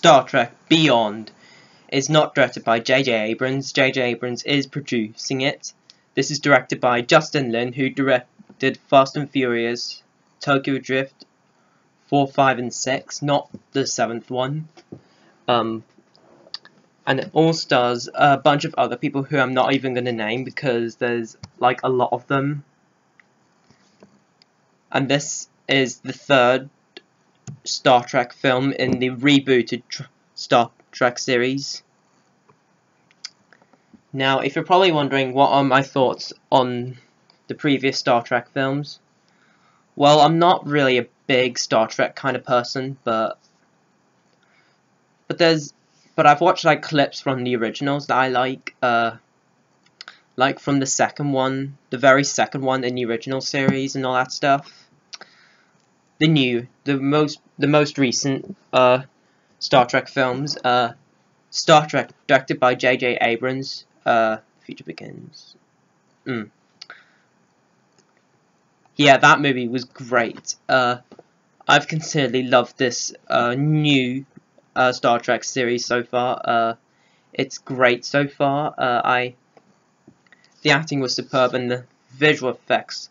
Star Trek Beyond is not directed by J.J. Abrams. J.J. Abrams is producing it. This is directed by Justin Lin, who directed Fast and Furious, Tokyo Drift 4, 5, and 6, not the 7th one. And it all stars a bunch of other people who I'm not even going to name because there's like a lot of them. And this is the third Star Trek film in the rebooted Star Trek series. Now, if you're probably wondering what are my thoughts on the previous Star Trek films, well, I'm not really a big Star Trek kind of person, but I've watched like clips from the originals that I like from the second one, the very second one in the original series and all that stuff. The most recent Star Trek films, Star Trek directed by J.J. Abrams, Future Begins. Yeah, that movie was great. I've considerably loved this new Star Trek series so far. It's great so far. The acting was superb and the visual effects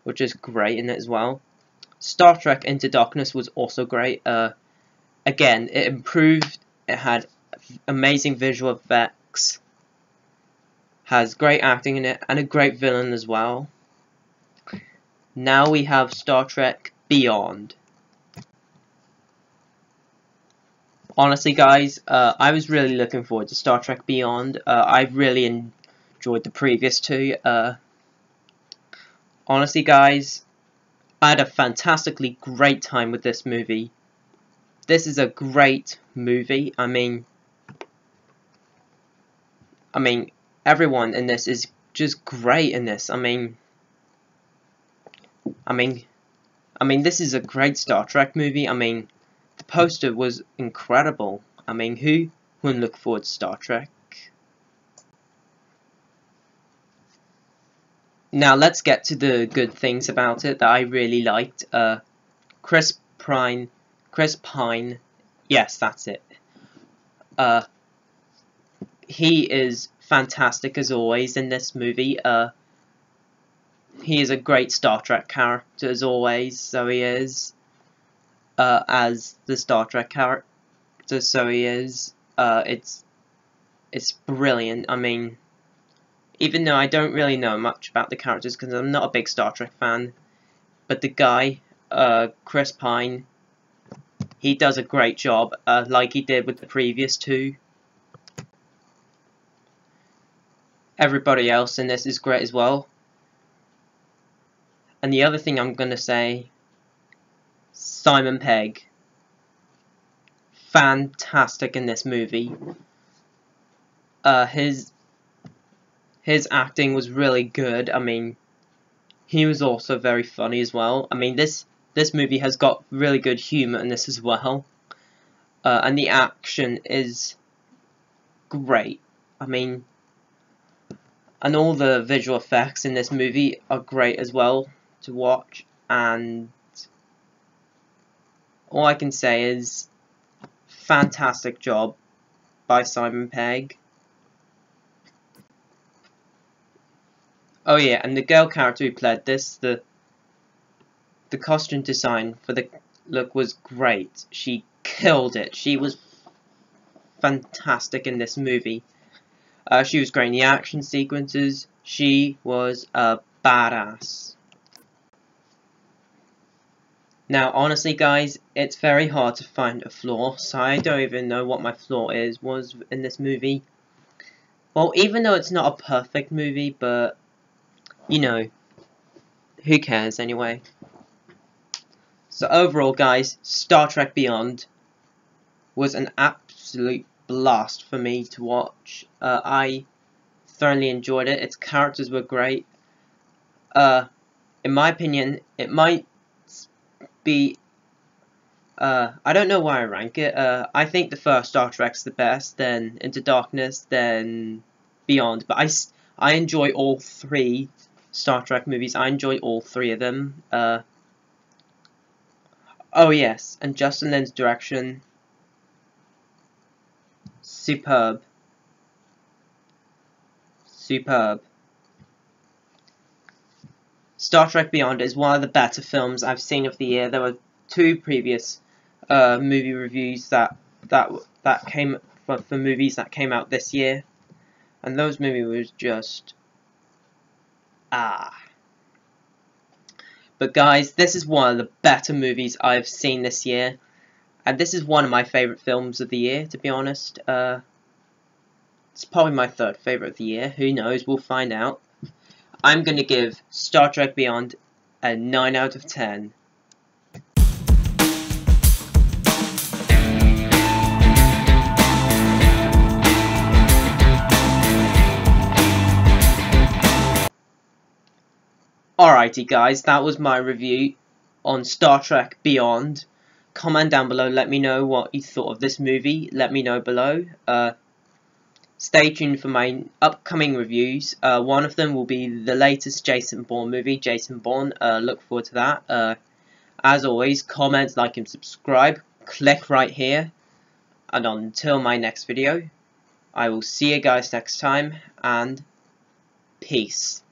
were just great in it as well. Star Trek Into Darkness was also great. Again, it improved. It had amazing visual effects, has great acting in it, and a great villain as well. Now we have Star Trek Beyond. Honestly, guys, I was really looking forward to Star Trek Beyond. I really enjoyed the previous two. Honestly, guys, I had a fantastically great time with this movie. This is a great movie. I mean, everyone in this is just great in this. I mean, this is a great Star Trek movie. I mean, the poster was incredible. I mean, who wouldn't look forward to Star Trek? Now, let's get to the good things about it that I really liked. Chris Pine, yes, that's it. He is fantastic as always in this movie. He is a great Star Trek character as always, so he is. As the Star Trek character, so he is. It's brilliant. I mean, even though I don't really know much about the characters because I'm not a big Star Trek fan, but the guy, Chris Pine, he does a great job, like he did with the previous two. Everybody else in this is great as well. And the other thing I'm going to say, Simon Pegg, fantastic in this movie. His acting was really good. I mean, he was also very funny as well. I mean, this movie has got really good humor in this as well. And the action is great. I mean, and all the visual effects in this movie are great as well to watch. And all I can say is, fantastic job by Simon Pegg. Oh yeah, and the girl character who played this, the costume design for the look was great. She killed it. She was fantastic in this movie. She was great in the action sequences. She was a badass. Now, honestly, guys, it's very hard to find a flaw, so I don't even know what my flaw was in this movie. Well, even though it's not a perfect movie, but, you know, who cares anyway? So overall, guys, Star Trek Beyond was an absolute blast for me to watch. I thoroughly enjoyed it. Its characters were great. In my opinion, it might be... I don't know why I rank it. I think the first Star Trek's the best, then Into Darkness, then Beyond. But I enjoy all three Star Trek movies. I enjoy all three of them. Oh yes, and Justin Lin's direction superb. Superb. Star Trek Beyond is one of the better films I've seen of the year. There were 2 previous movie reviews that came for movies that came out this year, and those movies was just But guys, this is one of the better movies I've seen this year, and this is one of my favourite films of the year, to be honest. It's probably my 3rd favourite of the year. Who knows? We'll find out. I'm going to give Star Trek Beyond a 9 out of 10. Alrighty guys, that was my review on Star Trek Beyond. Comment down below, let me know what you thought of this movie. Let me know below. Stay tuned for my upcoming reviews. One of them will be the latest Jason Bourne movie, Jason Bourne. Look forward to that. As always, comment, like, and subscribe. Click right here. And until my next video, I will see you guys next time, and peace.